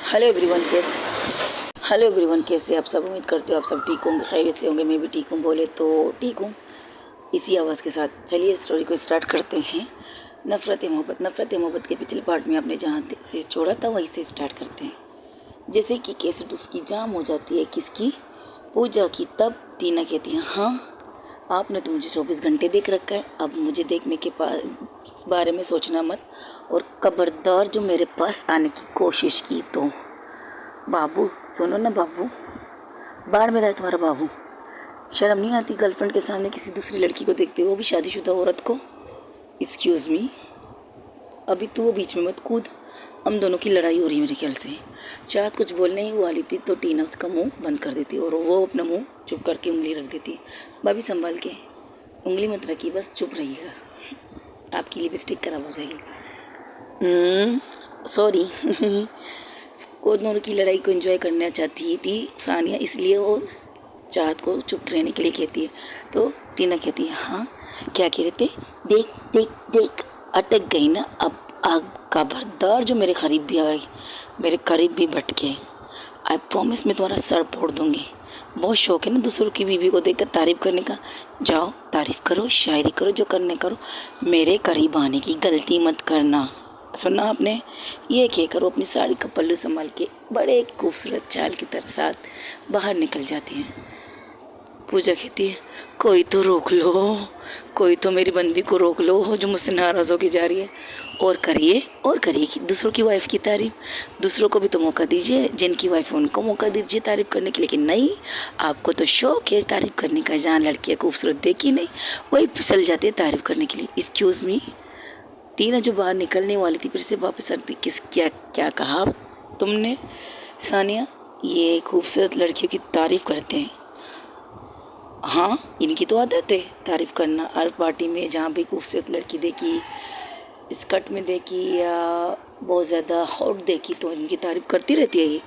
Hello everyone, कैसे आप सब? उम्मीद करते हो आप सब ठीक होंगे, खैरियत से होंगे। मैं भी ठीक हूँ, बोले तो ठीक हूँ। इसी आवाज़ के साथ चलिए स्टोरी को स्टार्ट करते हैं। नफ़रत मोहब्बत के पिछले पार्ट में आपने जहाँ से छोड़ा था वहीं से स्टार्ट करते हैं। जैसे कि कैसेट उसकी जाम हो जाती है, किसकी? पूजा की। तब टीना कहती है, हाँ आपने तो मुझे 24 घंटे देख रखा है, अब मुझे देखने के बारे में सोचना मत, और खबरदार जो मेरे पास आने की कोशिश की तो। बाबू सुनो ना बाबू, बाढ़ में गए तुम्हारा बाबू। शर्म नहीं आती गर्लफ्रेंड के सामने किसी दूसरी लड़की को देखते हो, वो भी शादीशुदा औरत को? एक्सक्यूज़ मी, अभी तो वो बीच में मत कूद, हम दोनों की लड़ाई हो रही है मेरे ख्याल से। चाहत कुछ बोलने ही वाली थी तो टीना उसका मुंह बंद कर देती और वो अपना मुंह चुप करके उंगली रख देती। भाभी संभाल के, उंगली मत रखिए, बस चुप रहिएगा, आपकी लिपस्टिक खराब हो जाएगी। सॉरी। वो दोनों की लड़ाई को एंजॉय करना चाहती थी सानिया, इसलिए वो चाहत को चुप रहने के लिए कहती है। तो टीना कहती है, हाँ क्या कह रहे थे? देख देख देख, अटक गई ना। अब आग खबरदार जो मेरे करीब भी आए, मेरे करीब भी भटके, आई प्रॉमिस मैं तुम्हारा सर फोड़ दूंगी। बहुत शौक है ना दूसरों की बीवी को देखकर तारीफ करने का। जाओ तारीफ करो, शायरी करो, जो करने करो, मेरे करीब आने की गलती मत करना। सुना आपने? ये कह कर वो अपनी साड़ी का पल्लू संभाल के बड़े खूबसूरत चाल की तरह साथ बाहर निकल जाती हैं। पूजा कहती है, कोई तो रोक लो, कोई तो मेरी बंदी को रोक लो जो मुझसे नाराज़ होके जा रही है। और करिए कि दूसरों की वाइफ की तारीफ। दूसरों को भी तो मौका दीजिए, जिनकी वाइफ है उनको मौका दीजिए तारीफ करने की। लेकिन नहीं, आपको तो शौक है तारीफ करने का। जहाँ लड़कियाँ खूबसूरत देखी नहीं वही फिसल जाते हैं तारीफ करने के लिए। एक्सक्यूज़ मी, टीना जो बाहर निकलने वाली थी फिर से वापस आती। क्या क्या कहा तुमने सानिया? ये खूबसूरत लड़कियों की तारीफ करते हैं? हाँ, इनकी तो आदत है तारीफ करना। हर पार्टी में जहाँ भी खूबसूरत लड़की देखी, स्कर्ट में देखी या बहुत ज़्यादा हॉट देखी तो इनकी तारीफ करती रहती है ये।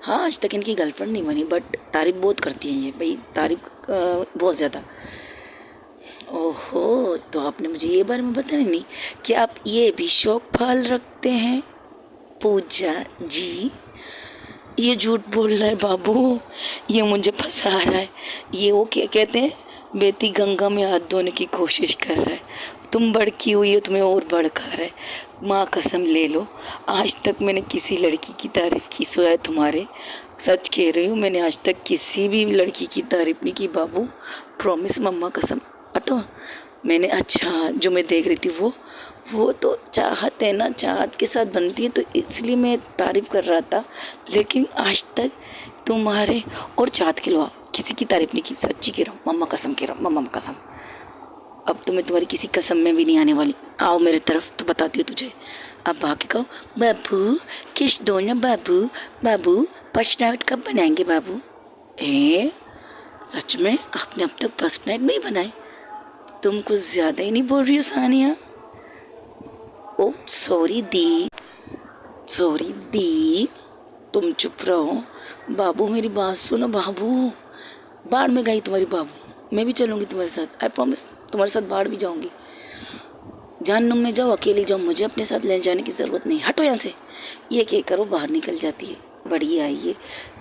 हाँ, आज तक इनकी गर्लफ्रेंड नहीं बनी बट तारीफ बहुत करती हैं ये भाई, तारीफ बहुत ज़्यादा। ओहो, तो आपने मुझे ये बारे में बताया नहीं कि आप ये भी शौक पाल रखते हैं? पूजा जी ये झूठ बोल रहा है बाबू, ये मुझे फंसा रहा है। ये वो क्या कहते हैं, बेती गंगा में हाथ धोने की कोशिश कर रहा है। तुम भड़की हुई हो, तुम्हें और भड़का रहा है। माँ कसम ले लो, आज तक मैंने किसी लड़की की तारीफ की सिवाय तुम्हारे, सच कह रही हूँ, मैंने आज तक किसी भी लड़की की तारीफ नहीं की बाबू। प्रॉमिस, मम्मा कसम। हटो। मैंने अच्छा जो मैं देख रही थी वो तो चाहत है ना, चाहत के साथ बनती है तो इसलिए मैं तारीफ़ कर रहा था। लेकिन आज तक तुम्हारे और चाहत के अलावा किसी की तारीफ़ नहीं की। सच्ची कह रहा हूँ, मम्मा कसम कह रहा हूँ, मम्मा कसम। अब तो मैं तुम्हारी किसी कसम में भी नहीं आने वाली। आओ मेरे तरफ तो बताती हूँ तुझे। अब आके कहो, बाबू किस दो ना बाबू, बाबू फर्स्ट नाइट कब बनाएंगे बाबू? सच में आपने अब तक फर्स्ट नाइट में ही बनाए? तुम कुछ ज़्यादा ही नहीं बोल रही हो सानिया। ओ सॉरी दी, तुम चुप रहो। बाबू मेरी बात सुनो बाबू, बाढ़ में गई तुम्हारी बाबू, मैं भी चलूँगी तुम्हारे साथ, आई प्रॉमिस तुम्हारे साथ बाढ़ भी जाऊँगी। जहन्नुम में जाओ, अकेली जाओ, मुझे अपने साथ ले जाने की ज़रूरत नहीं। हटो यहाँ से। ये क्या करो, बाहर निकल जाती है। बढ़िया है ये,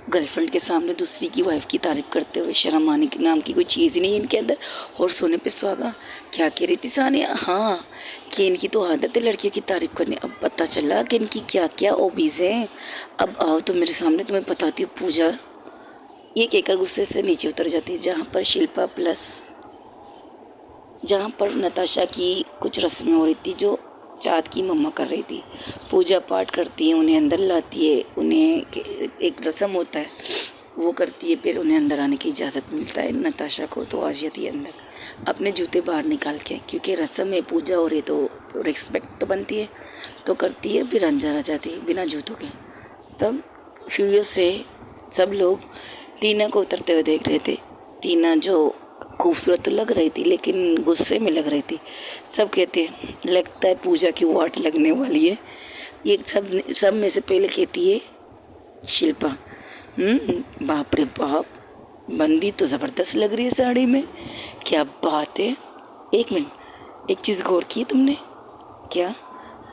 गर्लफ्रेंड के सामने दूसरी की वाइफ की तारीफ करते हुए शर्म आने के नाम की कोई चीज़ ही नहीं है इनके अंदर। और सोने पे सुहागा। क्या कह रही थी सानिया? हाँ, कि इनकी तो आदत है लड़कियों की तारीफ करने। अब पता चला कि इनकी क्या क्या हॉबीज़ हैं। अब आओ तो मेरे सामने तुम्हें बताती हूँ। पूजा ये कहकर गुस्से से नीचे उतर जाती है। जहाँ पर नताशा की कुछ रस्में हो रही थी जो चाँद की मम्मा कर रही थी। पूजा पाठ करती है, उन्हें अंदर लाती है, उन्हें एक रस्म होता है वो करती है, फिर उन्हें अंदर आने की इजाज़त मिलता है नताशा को। तो आ जाती है अंदर अपने जूते बाहर निकाल के, क्योंकि रस्म में पूजा हो रही तो रिस्पेक्ट तो बनती है, तो करती है, फिर अंदर आ जाती है बिना जूतों के। तब सीढ़ियों से सब लोग टीना को उतरते हुए देख रहे थे। टीना जो खूबसूरत तो लग रही थी लेकिन गुस्से में लग रही थी। सब कहते लगता है पूजा की वाट लगने वाली है। ये सब में से पहले कहती है शिल्पा, बाप रे बाप, बंदी तो ज़बरदस्त लग रही है साड़ी में, क्या बात है। एक मिनट, एक चीज़ गौर की तुमने क्या?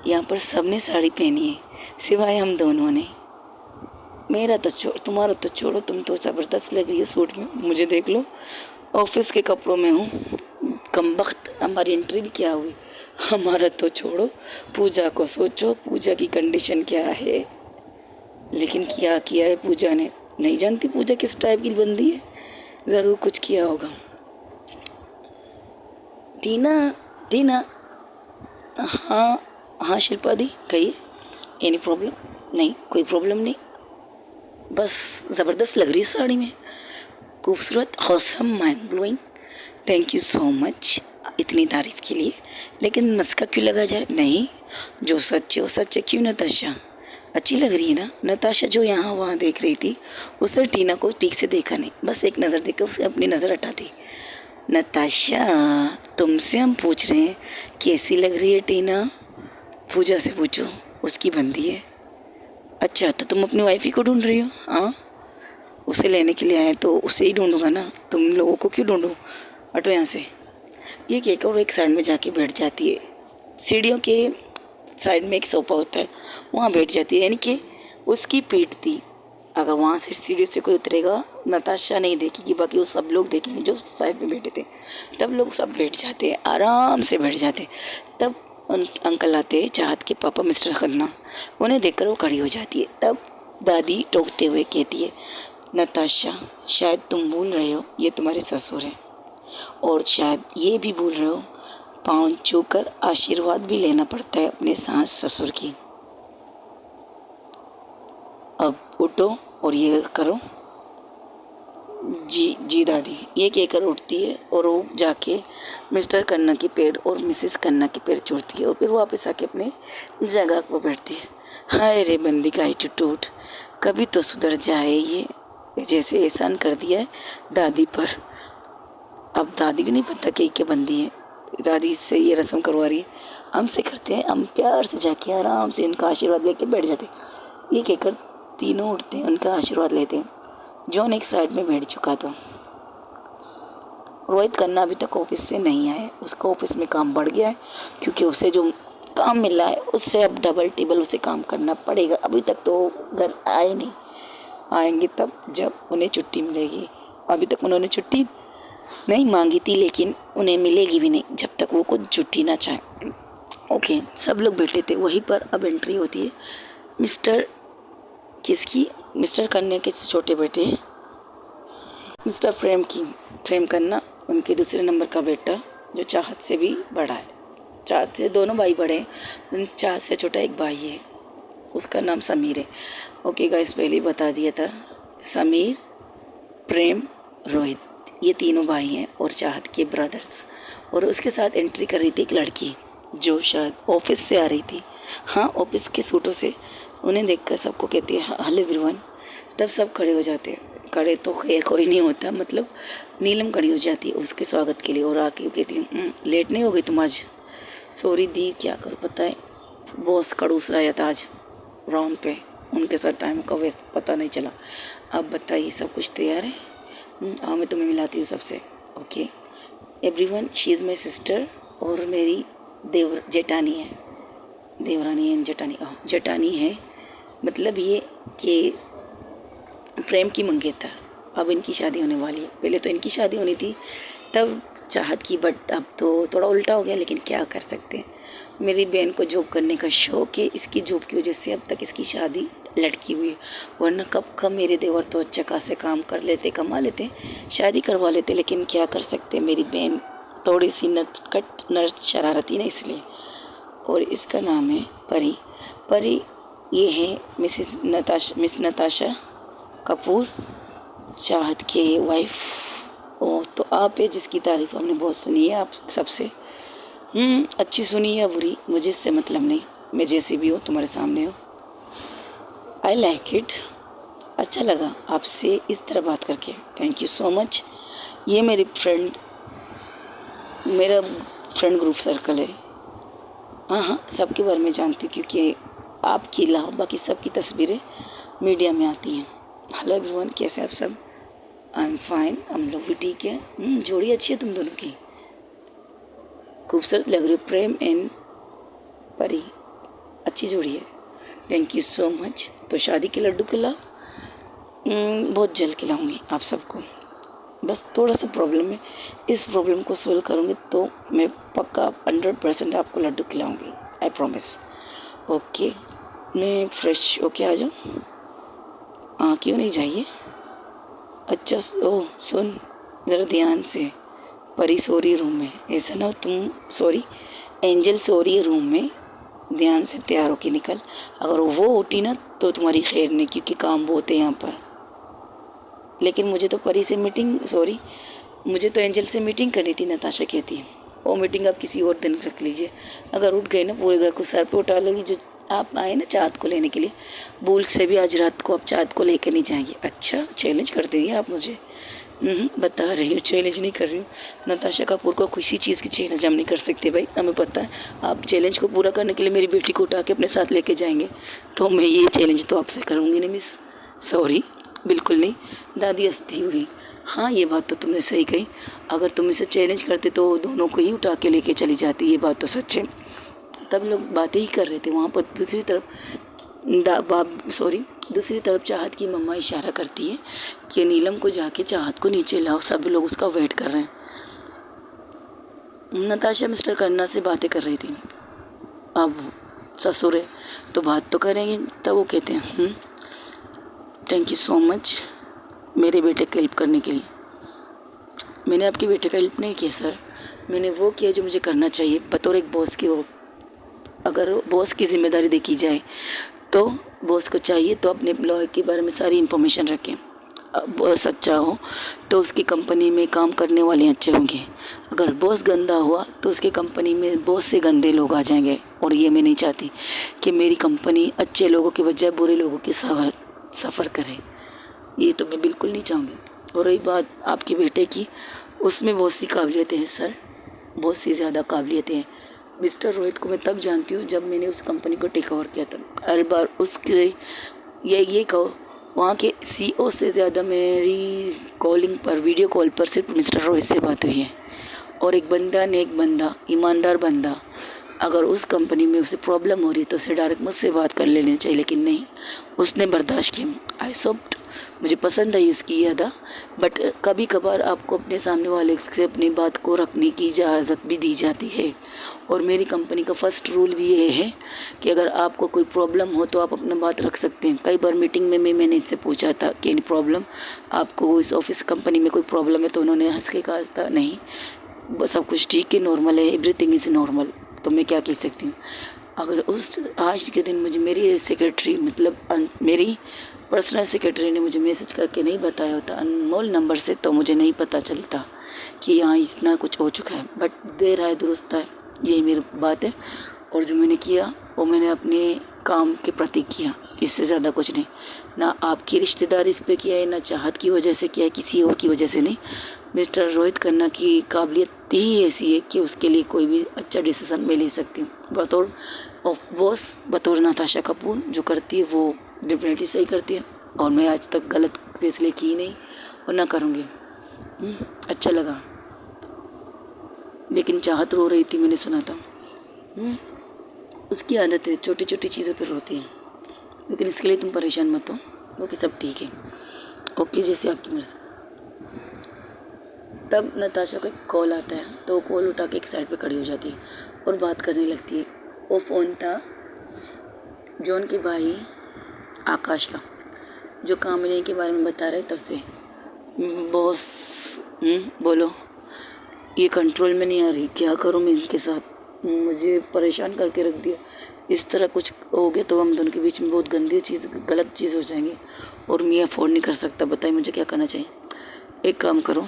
यहाँ पर सब ने साड़ी पहनी है सिवाय हम दोनों ने। मेरा तो तुम्हारा तो छोड़ो, तुम तो ज़बरदस्त लग रही हो सूट में, मुझे देख लो ऑफिस के कपड़ों में हूँ। कमबख्त, हमारी एंट्री भी क्या हुई। हमारा तो छोड़ो, पूजा को सोचो, पूजा की कंडीशन क्या है। लेकिन क्या किया है पूजा ने, नहीं जानती पूजा किस टाइप की बंदी है, ज़रूर कुछ किया होगा। टीना, टीना, हाँ हाँ शिल्पा दी कहिए, एनी प्रॉब्लम? नहीं कोई प्रॉब्लम नहीं, बस ज़बरदस्त लग रही है साड़ी में, खूबसूरत, awesome, mind blowing. Thank you so much इतनी तारीफ़ के लिए। लेकिन मस्का क्यों लगा जा रहा? नहीं, जो सच है वो सच है। क्यों नताशा, अच्छी लग रही है ना? नताशा जो यहाँ वहाँ देख रही थी, उसने टीना को ठीक से देखा नहीं, बस एक नज़र देकर उसने अपनी नज़र हटा दी। नताशा, तुमसे हम पूछ रहे हैं कैसी लग रही है टीना? पूजा से पूछो, उसकी बंदी है। अच्छा तो तुम अपनी वाइफ ही को ढूंढ रही हो? हाँ, उसे लेने के लिए आए तो उसे ही ढूंढूंगा ना, तुम लोगों को क्यों ढूंढूं? हटो यहाँ से। ये कहकर वो एक साइड में जाके बैठ जाती है, सीढ़ियों के साइड में एक सोफा होता है, वहाँ बैठ जाती है। यानी कि उसकी पीठ थी, अगर वहाँ से सीढ़ी से कोई उतरेगा नताशा नहीं देखेगी, बाकी वो सब लोग देखेंगे जो साइड में बैठे थे। तब लोग सब बैठ जाते हैं, आराम से बैठ जाते। तब अंकल आते हैं, चाहत के पापा मिस्टर खन्ना, उन्हें देखकर वो खड़ी हो जाती है। तब दादी टोकते हुए कहती है, नताशा शायद तुम भूल रहे हो ये तुम्हारे ससुर हैं, और शायद ये भी भूल रहे हो पाँव छूकर आशीर्वाद भी लेना पड़ता है अपने सास ससुर की। अब उठो और ये करो। जी जी दादी, ये कहकर उठती है और वो जाके मिस्टर खन्ना के पैर और मिसेस खन्ना के पैर छूती है और फिर वापस आके अपने जगह पर बैठती है। हाय रे बंदी का एटीट्यूड, कभी तो सुधर जाए ये, जैसे एहसान कर दिया है दादी पर। अब दादी को नहीं पता कि क्या बंदी है, दादी से ये रस्म करवा रही है, हमसे करते हैं। हम प्यार से जाके आराम से उनका आशीर्वाद लेके बैठ जाते। ये कहकर तीनों उठते हैं, उनका आशीर्वाद लेते हैं। जॉन एक साइड में बैठ चुका था। रोहित खन्ना अभी तक ऑफिस से नहीं आया, उसका ऑफिस में काम बढ़ गया है, क्योंकि उसे जो काम मिल रहा है उससे अब डबल टेबल उसे काम करना पड़ेगा। अभी तक तो घर आए नहीं, आएंगे तब जब उन्हें छुट्टी मिलेगी। अभी तक उन्होंने छुट्टी नहीं मांगी थी, लेकिन उन्हें मिलेगी भी नहीं जब तक वो खुद छुट्टी ना चाहे। ओके, सब लोग बैठे थे वहीं पर। अब एंट्री होती है मिस्टर किसकी, मिस्टर खन्ना के छोटे बेटे मिस्टर प्रेम खन्ना, उनके दूसरे नंबर का बेटा जो चाहत से भी बड़ा है। चाहत से दोनों भाई बड़े हैं, उन चाहत से छोटा एक भाई है, उसका नाम समीर है। ओके गाइस, पहले ही बता दिया था, समीर, प्रेम, रोहित, ये तीनों भाई हैं और चाहत के ब्रदर्स। और उसके साथ एंट्री कर रही थी एक लड़की जो शायद ऑफिस से आ रही थी। हाँ, ऑफिस के सूटों से। उन्हें देखकर सबको कहती है हेलो एवरीवन। तब सब खड़े हो जाते हैं, खड़े तो खैर कोई नहीं होता, मतलब नीलम खड़ी हो जाती है उसके स्वागत के लिए और आके कहती है लेट नहीं हो गई तुम आज? सॉरी दी, क्या करूँ पता है, बॉस खड़ूस रहा था आज राउंड पे, उनके साथ टाइम का वेस्ट पता नहीं चला। अब बताइए सब कुछ तैयार है? हाँ, मैं तुम्हें मिलाती हूँ सबसे। Okay everyone, she is my sister और मेरी जेठानी है, देवरानी है, जेठानी है, मतलब ये कि प्रेम की मंगेतर। अब इनकी शादी होने वाली है, पहले तो इनकी शादी होनी थी तब चाहत की, बट अब तो थोड़ा उल्टा हो गया, लेकिन क्या कर सकते हैं। मेरी बहन को जॉब करने का शौक है, इसकी जॉब की वजह से अब तक इसकी शादी लटकी हुई है, वरना कब मेरे देवर तो अच्छा खासे काम कर लेते, कमा लेते, शादी करवा लेते, लेकिन क्या कर सकते हैं, मेरी बहन थोड़ी सी नट शरारती ना, इसलिए। और इसका नाम है परी। ये है मिस नताशा कपूर, चाहत के वाइफ। ओ तो आप है जिसकी तारीफ़ हमने बहुत सुनी है आप सबसे। अच्छी सुनी या बुरी मुझे इससे मतलब नहीं, मैं जैसी भी हूँ तुम्हारे सामने हूँ। आई लाइक इट, अच्छा लगा आपसे इस तरह बात करके, थैंक यू सो मच। ये मेरा फ्रेंड ग्रुप सर्कल है। हाँ, सबके बारे में जानती हूँ, क्योंकि आपके अलावा बाकी सबकी तस्वीरें मीडिया में आती हैं। हेलो एवरीवन, कैसे आप सब? आई एम फाइन, हम लोग भी ठीक है। जोड़ी अच्छी है तुम दोनों की, खूबसूरत लग रही हो, प्रेम एंड परी, अच्छी जोड़ी है, थैंक यू सो मच। तो शादी के लड्डू खिलाओ, बहुत जल्द खिलाऊँगी आप सबको। बस थोड़ा सा प्रॉब्लम है, इस प्रॉब्लम को सॉल्व करूँगी तो मैं पक्का 100% आपको लड्डू खिलाऊँगी, आई प्रॉमिस। ओके, मैं फ्रेश होके आ जाऊँ? हाँ, क्यों नहीं जाइए। अच्छा ओह सुन, ज़रा ध्यान से, परी सो रही रूम में, ऐसा ना हो तुम सॉरी एंजल सो रही है रूम में, ध्यान से तैयार होके निकल। अगर वो उठी ना तो तुम्हारी खैर नहीं, क्योंकि काम बहुत है यहाँ पर। लेकिन मुझे तो परी से मुझे तो एंजल से मीटिंग करनी थी, नताशा कहती है। वो मीटिंग आप किसी और दिन रख लीजिए। अगर उठ गए ना पूरे घर को सर पे उठा लोगी। जो आप आए ना चाँद को लेने के लिए, भूल से भी आज रात को आप चाँद को लेकर नहीं जाएंगे। अच्छा, चैलेंज कर देंगे आप मुझे? बता रही हूँ, चैलेंज नहीं कर रही हूँ। नताशा कपूर को किसी चीज़ की चैलेंज हम नहीं कर सकते भाई, हमें पता है। आप चैलेंज को पूरा करने के लिए मेरी बेटी को उठा के अपने साथ लेके जाएंगे, तो मैं ये चैलेंज तो आपसे करूँगी नहीं मिस, सॉरी, बिल्कुल नहीं। दादी हंसती हुई, हाँ ये बात तो तुमने सही कही, अगर तुम इसे चैलेंज करते तो दोनों को ही उठा के लेके चली जाती, ये बात तो सच है। तब लोग बातें ही कर रहे थे वहाँ पर। दूसरी तरफ चाहत की मम्मा इशारा करती है कि नीलम को जाके चाहत को नीचे लाओ, सब लोग उसका वेट कर रहे हैं। नताशा मिस्टर कर्ना से बातें कर रही थी। अब ससुर है तो बात तो करेंगे। तब वो कहते हैं थैंक यू सो मच मेरे बेटे को हेल्प करने के लिए। मैंने आपके बेटे का हेल्प नहीं किया सर, मैंने वो किया जो मुझे करना चाहिए बतौर एक बॉस की। हो अगर बॉस की जिम्मेदारी देखी जाए तो बॉस को चाहिए तो अपने एम्प्लॉय के बारे में सारी इन्फॉर्मेशन रखें। बॉस अच्छा हो तो उसकी कंपनी में काम करने वाले अच्छे होंगे। अगर बॉस गंदा हुआ तो उसके कंपनी में बॉस से गंदे लोग आ जाएंगे, और ये मैं नहीं चाहती कि मेरी कंपनी अच्छे लोगों के बजाय बुरे लोगों के सफ़र करे, ये तो मैं बिल्कुल नहीं चाहूँगी। और रही बात आपके बेटे की, उसमें बहुत सी काबिलियतें हैं सर, बहुत सी ज़्यादा काबिलियतें हैं। मिस्टर रोहित को मैं तब जानती हूँ जब मैंने उस कंपनी को टेक ओवर किया था। हर बार उसके ये कहो वहाँ के CEO से ज़्यादा मेरी कॉलिंग पर, वीडियो कॉल पर सिर्फ मिस्टर रोहित से बात हुई है। और एक बंदा नेक बंदा, ईमानदार बंदा, अगर उस कंपनी में उसे प्रॉब्लम हो रही तो उसे डायरेक्ट मुझसे बात कर लेनी चाहिए, लेकिन नहीं, उसने बर्दाश्त किया। आई सॉफ्ट, मुझे पसंद आई उसकी ये अदा। बट कभी कभार आपको अपने सामने वाले से अपनी बात को रखने की इजाज़त भी दी जाती है। और मेरी कंपनी का फर्स्ट रूल भी ये है कि अगर आपको कोई प्रॉब्लम हो तो आप अपना बात रख सकते हैं। कई बार मीटिंग में मैंने इससे पूछा था कि प्रॉब्लम आपको इस ऑफिस कंपनी में कोई प्रॉब्लम है, तो उन्होंने हंस के कहा था नहीं सब कुछ ठीक है, नॉर्मल है, एवरीथिंग इज़ नॉर्मल। तो मैं क्या कह सकती हूँ। अगर आज के दिन मुझे मेरी सेक्रेटरी मेरी पर्सनल सेक्रेटरी ने मुझे मैसेज करके नहीं बताया होता अनमोल नंबर से, तो मुझे नहीं पता चलता कि यहाँ इतना कुछ हो चुका है। बट देर आए दुरुस्त है, यही मेरी बात है। और जो मैंने किया वो मैंने अपने काम के प्रति किया, इससे ज़्यादा कुछ नहीं। ना आपकी रिश्तेदारी इस पर किया है, ना चाहत की वजह से किया है, किसी और की वजह से नहीं। मिस्टर रोहित खन्ना की काबिलियत ही ऐसी है कि उसके लिए कोई भी अच्छा डिसीज़न मैं ले सकती हूँ। बतौर ऑफ बॉस, बतौर नताशा कपूर जो करती है वो डेफिनेटली सही करती है, और मैं आज तक गलत फैसले की नहीं और ना करूँगी। अच्छा लगा। लेकिन चाहत रो रही थी, मैंने सुना था। उसकी आदत है, छोटी छोटी चीज़ों पर रोती है, लेकिन इसके लिए तुम परेशान मत हो, ओके सब ठीक है, ओके जैसे आपकी मर्ज़ी। तब नताशा का एक कॉल आता है, तो कॉल उठा के एक साइड पे खड़ी हो जाती है और बात करने लगती है। वो फ़ोन था जॉन के भाई आकाश का, जो कामिनी के बारे में बता रहे तब से। बॉस बोलो, ये कंट्रोल में नहीं आ रही, क्या करूँ मैं इनके साथ, मुझे परेशान करके रख दिया। इस तरह कुछ हो गया तो हम दोनों के बीच में बहुत गलत चीज़ हो जाएंगी, और मैं अफोर्ड नहीं कर सकता। बताइए मुझे क्या करना चाहिए। एक काम करो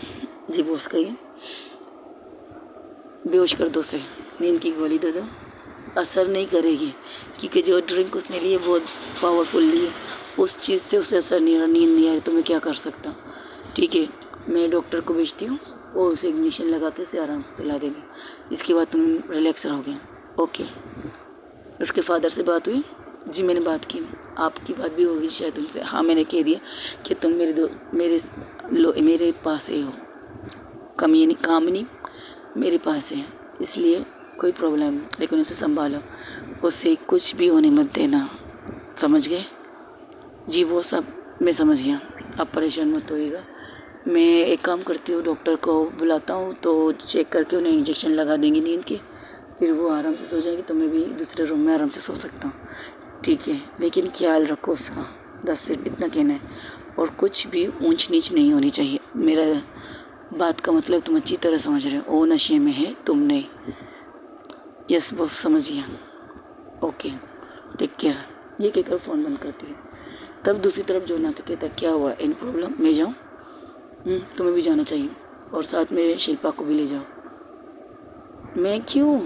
जी बॉस, कहिए। बेहोश कर दो उसे, नींद की गोली दे दो, असर नहीं करेगी, क्योंकि जो ड्रिंक उसने ली है बहुत पावरफुल ली है, उस चीज़ से उसे असर नहीं आ रहा, नींद नहीं आ रही, तो मैं क्या कर सकता। ठीक है, मैं डॉक्टर को भेजती हूँ, वो उसे इंजेक्शन लगा के उसे आराम से सुला देंगे, इसके बाद तुम रिलैक्स रहोगे। ओके। उसके फादर से बात हुई? जी मैंने बात की। आपकी बात भी होगी शायद उनसे? हाँ मैंने कह दिया कि तुम मेरे पास ही हो, कामिनी मेरे पास है, इसलिए कोई प्रॉब्लम नहीं, लेकिन उसे संभालो, उससे कुछ भी होने मत देना, समझ गए? जी वो सब मैं समझ गया। आप परेशान मत होइएगा। मैं एक काम करती हूँ, डॉक्टर को बुलाता हूँ तो चेक करके उन्हें इंजेक्शन लगा देंगी नींद के, फिर वो आराम से सो जाएगी तो मैं भी दूसरे रूम में आराम से सो सकता हूँ। ठीक है, लेकिन ख्याल रखो उसका, 10 से इतना कहना है। और कुछ भी ऊंच नीच नहीं होनी चाहिए। मेरा बात का मतलब तुम अच्छी तरह समझ रहे हो। वो नशे में है, तुम नहीं। यस बॉस, समझिए। Okay, take care. ये कहकर फ़ोन बंद करती है। तब दूसरी तरफ जो ना के कहता क्या हुआ, एनी प्रॉब्लम, मैं जाऊँ? तुम्हें भी जाना चाहिए और साथ में शिल्पा को भी ले जाओ। मैं क्यों?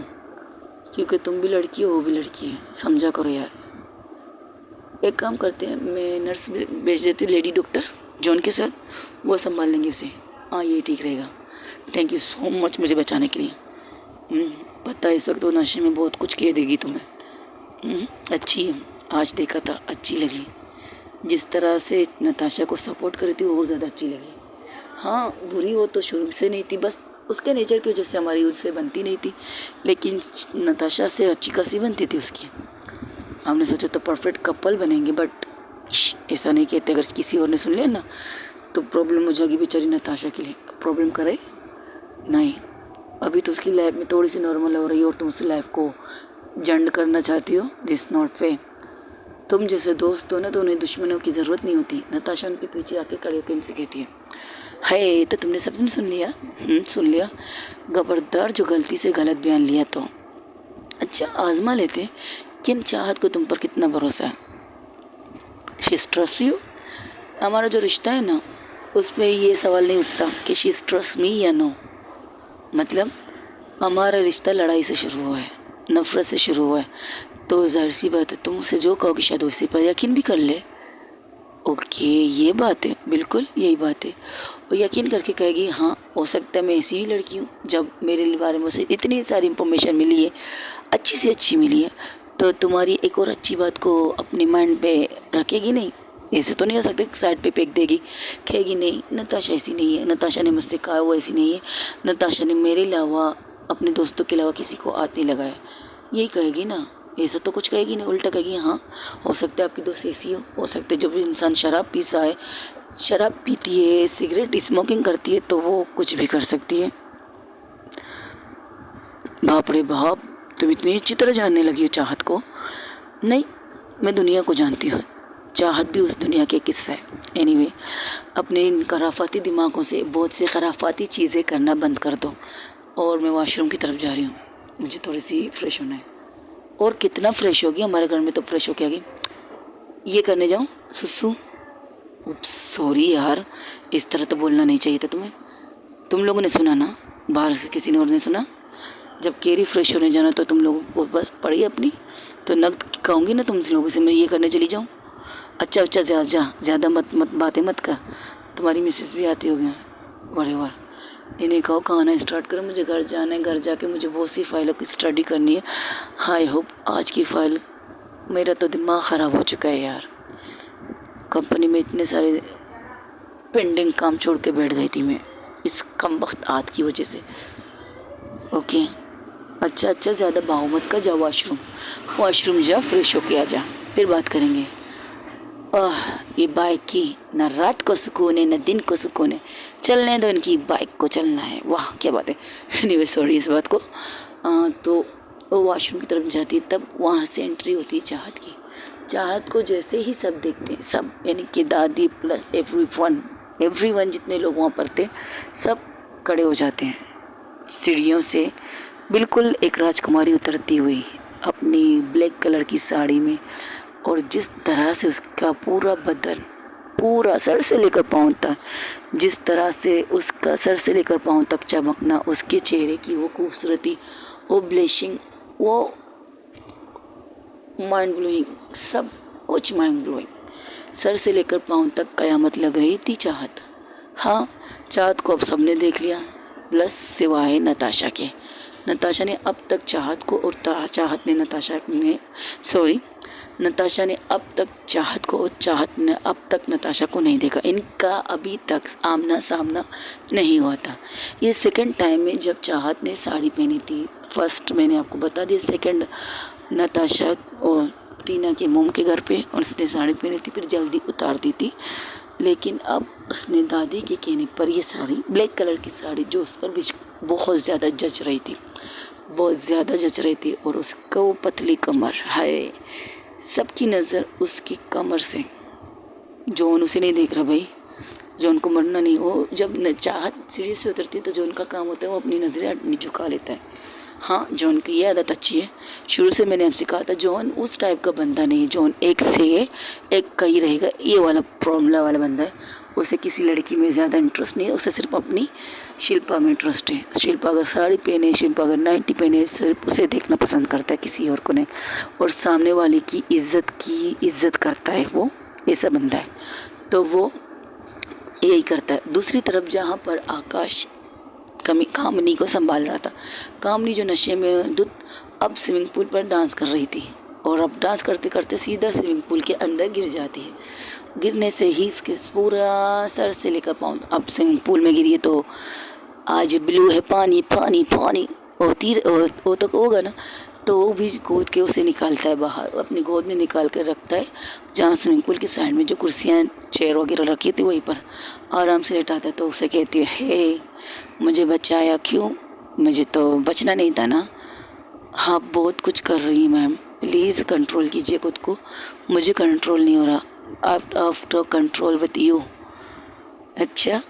क्योंकि तुम भी लड़की हो, वो भी लड़की है, समझा करो यार। एक काम करते हैं, मैं नर्स भेज देती हूँ, लेडी डॉक्टर जॉन के साथ, वो संभाल लेंगे उसे। हाँ, ये ठीक रहेगा। थैंक यू सो मच मुझे बचाने के लिए। पता है इस वक्त वो नशे में बहुत कुछ कह देगी तुम्हें। अच्छी है, आज देखा था, अच्छी लगी। जिस तरह से नताशा को सपोर्ट करी थी वो और ज़्यादा अच्छी लगी। हाँ, बुरी वो तो शुरू से नहीं थी, बस उसके नेचर की वजह से हमारी उससे बनती नहीं थी, लेकिन नताशा से अच्छी खासी बनती थी उसकी। हमने सोचा तो परफेक्ट कपल बनेंगे, बट ऐसा नहीं कहते, अगर किसी और ने सुन लिया ना तो प्रॉब्लम हो जाएगी बेचारी नताशा के लिए। प्रॉब्लम करे नहीं, अभी तो उसकी लाइफ में थोड़ी सी नॉर्मल हो रही है और तुम उसकी लाइफ को जंड करना चाहती हो। This not fair. तुम जैसे दोस्त हो ना तो उन्हें दुश्मनों की ज़रूरत नहीं होती। नताशा उनके पीछे आके खड़े होकर इनसे कहती है तो तुमने सब सुन लिया? सुन लिया। खबरदार जो गलती से गलत बयान लिया तो। अच्छा, आजमा लेते कि इन चाहत को तुम पर कितना भरोसा है। She trust you. हमारा जो रिश्ता है ना उस पर ये सवाल नहीं उठता कि शी ट्रस्ट मी या नो। मतलब हमारा रिश्ता लड़ाई से शुरू हुआ है, नफ़रत से शुरू हुआ है, तो जाहिर सी बात है तुम उसे जो कहोगे शायद उसी पर यकीन भी कर ले। ओके, ये बात है, बिल्कुल यही बात है। और यकीन करके कहेगी हाँ हो सकता है मैं ऐसी भी लड़की हूँ। जब मेरे बारे में उसे इतनी सारी इंफॉर्मेशन मिली है, अच्छी से अच्छी मिली है, तो तुम्हारी एक और अच्छी बात को अपने माइंड पे रखेगी नहीं? ऐसे तो नहीं हो सकता साइड पे फेंक देगी, कहेगी नहीं नताशा ऐसी नहीं है, नताशा ने मुझसे कहा वो ऐसी नहीं है, नताशा ने मेरे अलावा अपने दोस्तों के अलावा किसी को हाथ नहीं लगाया, यही कहेगी ना। ऐसा तो कुछ कहेगी नहीं, उल्टा कहेगी हाँ हो सकता है आपकी दोस्त ऐसी हो सकता है जब इंसान शराब पीता है, शराब पीती है, सिगरेट स्मोकिंग करती है तो वो कुछ भी कर सकती है। बाप रे बाप, तुम इतनी अच्छी तरह जानने लगी हो चाहत को। नहीं, मैं दुनिया को जानती हूँ, चाहत भी उस दुनिया के किस्सा है। एनीवे, अपने इन खराफाती दिमागों से बहुत से खराफाती चीज़ें करना बंद कर दो। और मैं वॉशरूम की तरफ जा रही हूँ, मुझे थोड़ी सी फ्रेश होना है। और कितना फ्रेश होगी, हमारे घर में तो फ्रेश होके आ गई। ये करने जाऊँ सुसु? उप्स, सॉरी यार, इस तरह तो बोलना नहीं चाहिए था तुम्हें। तुम लोगों ने सुना ना, बाहर से किसी ने और ने सुना? जब केरी फ्रेश होने जाना तो तुम लोगों को बस पड़ी अपनी, तो नकद कहूँगी ना तुम लोगों से मैं ये करने चली जाऊँ। अच्छा ज़्यादा मत बातें मत कर, तुम्हारी मिसेस भी आती होगी। बराबर, इन्हें कहो खाना स्टार्ट करो, मुझे घर जाना है, घर जाके मुझे बहुत सी फाइलों की स्टडी करनी है। आई होप आज की फ़ाइल, मेरा तो दिमाग ख़राब हो चुका है यार। कंपनी में इतने सारे पेंडिंग काम छोड़ के बैठ गई थी मैं इस कम वक्त आद की वजह से। ओके, अच्छा ज़्यादा भाव मत कर, जाओ वॉशरूम जा, फ्रेश होके आ जा, फिर बात करेंगे। ये बाइक की न रात को सुकून है न दिन को सुकून है, चलने दो इनकी बाइक को, चलना है। वाह क्या बात है। एनीवे सॉरी इस बात को। तो वो वॉशरूम की तरफ जाती है, तब वहाँ से एंट्री होती है चाहत की। चाहत को जैसे ही सब देखते हैं, सब यानी कि दादी प्लस एवरीवन जितने लोग वहाँ पर थे सब खड़े हो जाते हैं। सीढ़ियों से बिल्कुल एक राजकुमारी उतरती हुई अपनी ब्लैक कलर की साड़ी में, और जिस तरह से उसका पूरा बदन, पूरा सर से लेकर पाँव तक, जिस तरह से उसका सर से लेकर पाँव तक चमकना, उसके चेहरे की वो खूबसूरती, वो ब्लेशिंग, वो माइंड ब्लोइंग, सब कुछ माइंड ब्लोइंग। सर से लेकर पाँव तक कयामत लग रही थी चाहत। हाँ, चाहत को अब सबने देख लिया, प्लस सिवाय नताशा के। नताशा ने अब तक चाहत को और चाहत ने नताशा ने अब तक चाहत को और चाहत ने अब तक नताशा को नहीं देखा। इनका अभी तक आमना सामना नहीं हुआ था। ये सेकंड टाइम में जब चाहत ने साड़ी पहनी थी, फर्स्ट मैंने आपको बता दिया, सेकंड नताशा और टीना के मोम के घर पे, और उसने साड़ी पहनी थी फिर जल्दी उतार दी थी। लेकिन अब उसने दादी के कहने पर ये साड़ी, ब्लैक कलर की साड़ी जो उस पर भी बहुत ज़्यादा जच रही थी, बहुत ज़्यादा जच रही थी, और उसका वो पतली कमर, हाय, सबकी नज़र उसकी कमर से। जॉन उसे नहीं देख रहा भाई, जॉन को मरना नहीं। वो जब चाहत सीढ़ी से उतरती है तो जॉन का काम होता है वो अपनी नज़रें झुका लेता है। हाँ, जॉन की ये आदत अच्छी है। शुरू से मैंने आपसे कहा था जॉन उस टाइप का बंदा नहीं है। जॉन एक से एक का ही रहेगा, ये वाला प्रॉब्लम वाला बंदा है। उसे किसी लड़की में ज़्यादा इंटरेस्ट नहीं है, उसे सिर्फ अपनी शिल्पा में इंटरेस्ट है। शिल्पा अगर साड़ी पहने, शिल्पा अगर नाइटी पहने, सिर्फ उसे देखना पसंद करता है, किसी और को नहीं। और सामने वाले की इज्जत करता है, वो ऐसा बंदा है। तो वो यही करता है। दूसरी तरफ जहाँ पर आकाश कामनी को संभाल रहा था, कामनी जो नशे में धुत अब स्विमिंग पूल पर डांस कर रही थी, और अब डांस करते करते सीधा स्विमिंग पूल के अंदर गिर जाती है। गिरने से ही उसके पूरा सर से लेकर पाँव, अब स्विमिंग पूल में गिरी है तो आज ब्लू है, पानी पानी पानी, और तीर वो तो होगा ना, तो वो भी कूद के उसे निकालता है बाहर, अपनी गोद में निकाल कर रखता है। जहाँ स्विमिंग पूल की साइड में जो कुर्सियाँ चेयर वगैरह रखी थी वहीं पर आराम से लेटाता है। तो उसे कहती है, हे मुझे बचाया क्यों, मुझे तो बचना नहीं था ना। हाँ, बहुत कुछ कर रही है मैम, प्लीज़ कंट्रोल कीजिए खुद को, मुझे कंट्रोल नहीं हो रहा। After control with you. अच्छा,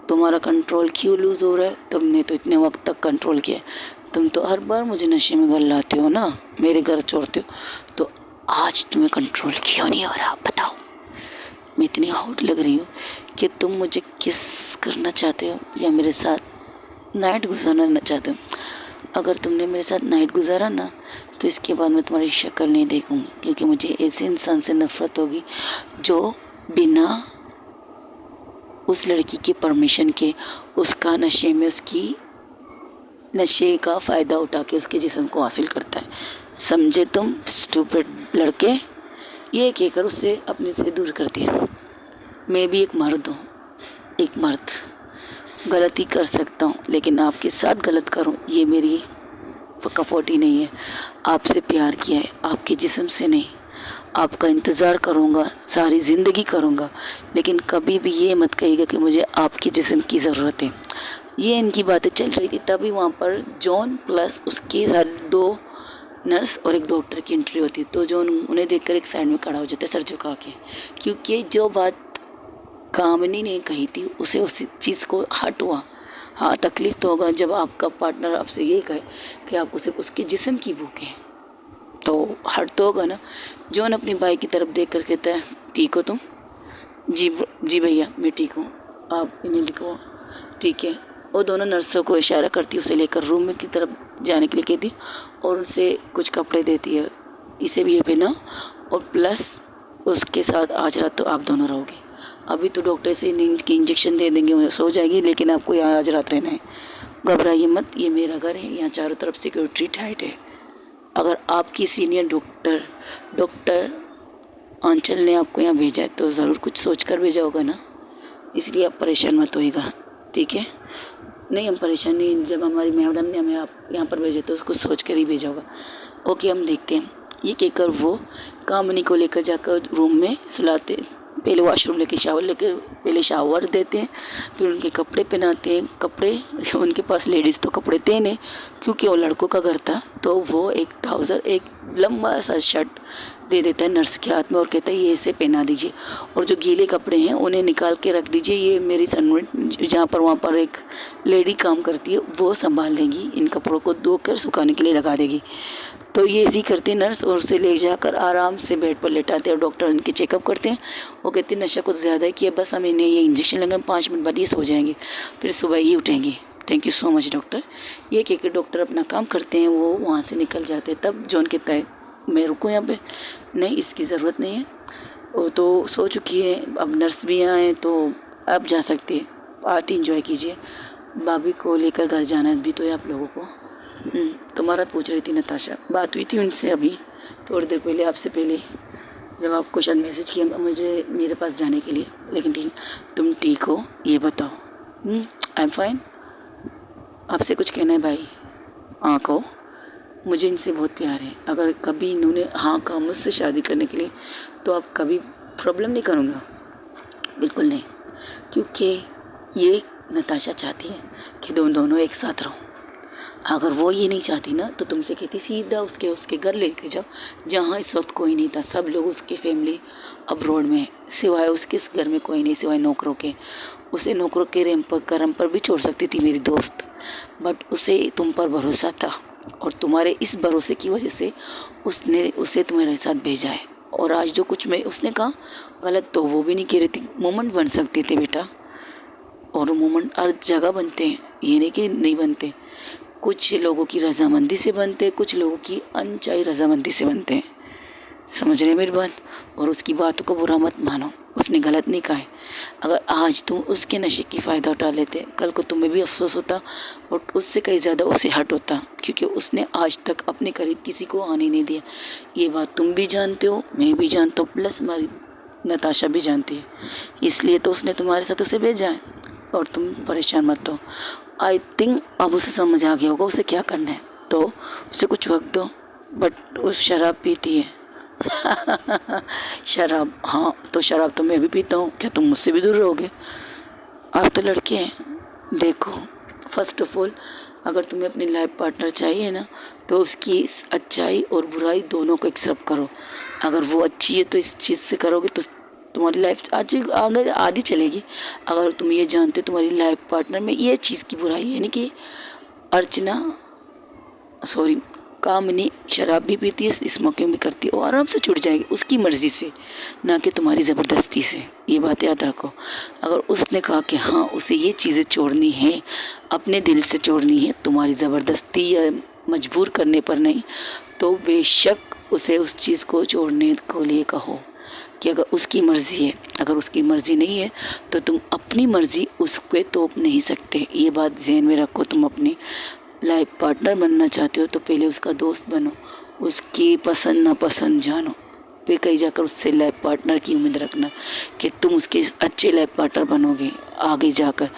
तुम्हारा कंट्रोल क्यों लूज़ हो रहा है? तुमने तो इतने वक्त तक कंट्रोल किया, तुम तो हर बार मुझे नशे में घर लाते हो ना, मेरे घर छोड़ते हो, तो आज तुम्हें कंट्रोल क्यों नहीं हो रहा बताओ। मैं इतनी हॉट लग रही हूँ कि तुम मुझे किस करना चाहते हो या मेरे साथ नाइट गुजारना चाहते हो? अगर तुमने मेरे साथ नाइट गुजारा ना तो इसके बाद मैं तुम्हारी शक्ल नहीं देखूँगी, क्योंकि मुझे ऐसे इंसान से नफ़रत होगी जो बिना उस लड़की के परमिशन के उसका नशे में उसकी नशे का फ़ायदा उठा के उसके जिस्म को हासिल करता है। समझे तुम स्टूपिड लड़के? ये कहकर उससे अपने से दूर कर दिया। मैं भी एक मर्द हूँ, एक मर्द गलती कर सकता हूँ, लेकिन आपके साथ गलत करूँ ये मेरी कफोटी नहीं है। आपसे प्यार किया है, आपके जिस्म से नहीं। आपका इंतज़ार करूँगा, सारी ज़िंदगी करूँगा, लेकिन कभी भी ये मत कहिएगा कि मुझे आपके जिस्म की ज़रूरत है। ये इनकी बातें चल रही थी, तभी वहाँ पर जॉन प्लस उसके साथ 2 नर्स और एक डॉक्टर की एंट्री होती। तो जॉन उन्हें देखकर एक साइड में खड़ा हो जाता है सर झुका के, क्योंकि जो बात कामनी ने कही थी उसे उस चीज़ को हर्ट हुआ। हाँ, तकलीफ़ तो होगा जब आपका पार्टनर आपसे ये कहे कि आपको सिर्फ उसके जिस्म की भूख है, तो हर्ट तो होगा ना। जॉन अपनी भाई की तरफ देख कर कहता है, ठीक हो तुम? जी भैया, मैं ठीक हूँ, आप इन्हें लिखो। ठीक है। वो दोनों नर्सों को इशारा करती है, उसे लेकर रूम में की तरफ जाने के लिए कहती है, और उनसे कुछ कपड़े देती है, इसे भी ये पहना, और प्लस उसके साथ आज रात तो आप दोनों रहोगे। अभी तो डॉक्टर से नींद की इंजेक्शन दे देंगे, वो सो जाएगी, लेकिन आपको यहाँ आज रात रहना है। घबराइए मत, ये मेरा घर है, यहाँ चारों तरफ सिक्योरिटी टाइट है। अगर आपकी सीनियर डॉक्टर आंचल ने आपको यहाँ भेजा है तो ज़रूर कुछ सोच कर भेजा होगा ना, इसलिए आप परेशान मत होइएगा, ठीक है? नहीं, हम परेशान नहीं, जब हमारी मैडम ने हमें आप यहाँ पर भेजा तो उसको सोच कर ही भेजा होगा। ओके, हम देखते हैं। ये कहकर वो कामनी को लेकर जाकर रूम में सुलाते, पहले वॉशरूम लेके शावर लेकर पहले शावर देते हैं, फिर उनके कपड़े पहनाते हैं। कपड़े उनके पास लेडीज़ तो कपड़े थे नहीं, क्योंकि वो लड़कों का घर था, तो वो एक ट्राउज़र, एक लंबा सा शर्ट दे देता है नर्स के हाथ में और कहता है ये इसे पहना दीजिए, और जो गीले कपड़े हैं उन्हें निकाल के रख दीजिए, ये मेरी सर्वेंट जहाँ पर वहाँ पर एक लेडी काम करती है वो संभाल लेगी, इन कपड़ों को धोकर सुखाने के लिए लगा देगी। तो ये ऐसे ही करते नर्स, और उसे ले जाकर आराम से बेड पर लेटाते हैं और डॉक्टर इनके चेकअप करते हैं। वो कहते हैं नशा कुछ ज़्यादा है कि बस हम इन्हें ये इंजेक्शन लगाएं, 5 मिनट बाद ये सो जाएंगे, फिर सुबह ही उठेंगे। Thank you so much doctor. ये कहकर डॉक्टर अपना काम करते हैं, वो वहाँ से निकल जाते हैं। तब जॉन कहता है मैं रुकूँ यहाँ पे? नहीं, इसकी ज़रूरत नहीं है, वो तो सो चुकी है, अब नर्स भी यहाँ है तो आप जा सकते हैं, पार्टी इंजॉय कीजिए। भाभी को लेकर घर जाना भी तो है आप लोगों को। तुम्हारा पूछ रही थी नताशा, बात हुई थी उनसे अभी थोड़ी देर पहले, आपसे पहले, जब आपको शायद मैसेज किया मुझे मेरे पास जाने के लिए। लेकिन ठीक, तुम ठीक हो ये बताओ? I am fine. आपसे कुछ कहना है भाई? हाँ कहो। मुझे इनसे बहुत प्यार है, अगर कभी इन्होंने हाँ कहा मुझसे शादी करने के लिए तो आप कभी प्रॉब्लम नहीं करूँगा। बिल्कुल नहीं, क्योंकि ये नताशा चाहती है कि तुम दोनों एक साथ रहो। अगर वो ये नहीं चाहती ना तो तुमसे कहती सीधा उसके घर लेके जाओ, जहाँ इस वक्त कोई नहीं था। सब लोग, उसकी फैमिली अब्रॉड में है, सिवाय उसके इस घर में कोई नहीं, सिवाय नौकरों के। उसे नौकरों के करम पर भी छोड़ सकती थी मेरी दोस्त, बट उसे तुम पर भरोसा था और तुम्हारे इस भरोसे की वजह से उसने उसे तुम्हारे साथ भेजा है। और आज जो कुछ मैं उसने कहा गलत तो वो भी नहीं कह रही थी। मोमेंट बन सकते थे बेटा, और मोमेंट हर जगह बनते हैं, ये नहीं कि नहीं बनते। कुछ लोगों की रजामंदी से बनते हैं, कुछ लोगों की अनचाही रजामंदी से बनते हैं। समझ रहे मेरी बात? और उसकी बातों को बुरा मत मानो, उसने गलत नहीं कहा है। अगर आज तुम उसके नशे की फ़ायदा उठा लेते, कल को तुम्हें भी अफसोस होता और उससे कहीं ज़्यादा उसे हर्ट होता, क्योंकि उसने आज तक अपने करीब किसी को आने नहीं दिया। ये बात तुम भी जानते हो, मैं भी जानता हूँ, प्लस हमारी नताशा भी जानती है। इसलिए तो उसने तुम्हारे साथ उसे भेजा है, और तुम परेशान मत हो। आई थिंक अब उसे समझ आ गया होगा उसे क्या करना है, तो उसे कुछ वक्त दो। बट उस शराब पीती है शराब, हाँ तो शराब तो मैं भी पीता हूँ, क्या तुम मुझसे भी दूर रहोगे? आप तो लड़के हैं। देखो, फर्स्ट ऑफ ऑल अगर तुम्हें अपनी लाइफ पार्टनर चाहिए ना, तो उसकी अच्छाई और बुराई दोनों को एक्सेप्ट करो। अगर वो अच्छी है तो इस चीज़ से करोगे तो तुम्हारी लाइफ आगे आधी चलेगी। अगर तुम ये जानते हो तुम्हारी लाइफ पार्टनर में ये चीज़ की बुराई है, यानी कि अर्चना सॉरी कामनी शराब भी पीती है, स्मोकिंग भी करती है, वो आराम से छूट जाएगी उसकी मर्ज़ी से, ना कि तुम्हारी ज़बरदस्ती से। ये बात याद रखो। अगर उसने कहा कि हाँ उसे ये चीज़ें छोड़नी है, अपने दिल से छोड़नी है, तुम्हारी ज़बरदस्ती या मजबूर करने पर नहीं, तो बेशक उसे उस चीज़ को छोड़ने को लिए कहो कि अगर उसकी मर्ज़ी है। अगर उसकी मर्ज़ी नहीं है तो तुम अपनी मर्ज़ी उस पर थोप नहीं सकते। ये बात ज़हन में रखो। तुम अपनी लाइफ पार्टनर बनना चाहते हो तो पहले उसका दोस्त बनो, उसकी पसंद नापसंद जानो, फिर कहीं जाकर उससे लाइफ पार्टनर की उम्मीद रखना कि तुम उसके अच्छे लाइफ पार्टनर बनोगे आगे जाकर।